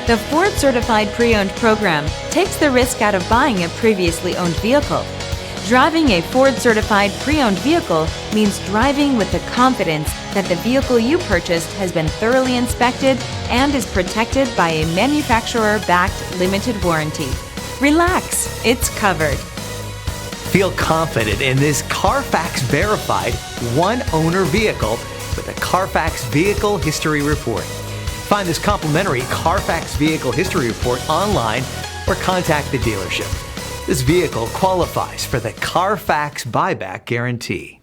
The Ford Certified Pre-Owned program takes the risk out of buying a previously owned vehicle. Driving a Ford Certified Pre-Owned vehicle means driving with the confidence that the vehicle you purchased has been thoroughly inspected and is protected by a manufacturer-backed limited warranty. Relax, it's covered. Feel confident in this CARFAX verified one-owner vehicle with a CARFAX Vehicle History Report. Find this complimentary CARFAX Vehicle History Report online or contact the dealership. This vehicle qualifies for the CARFAX Buyback Guarantee.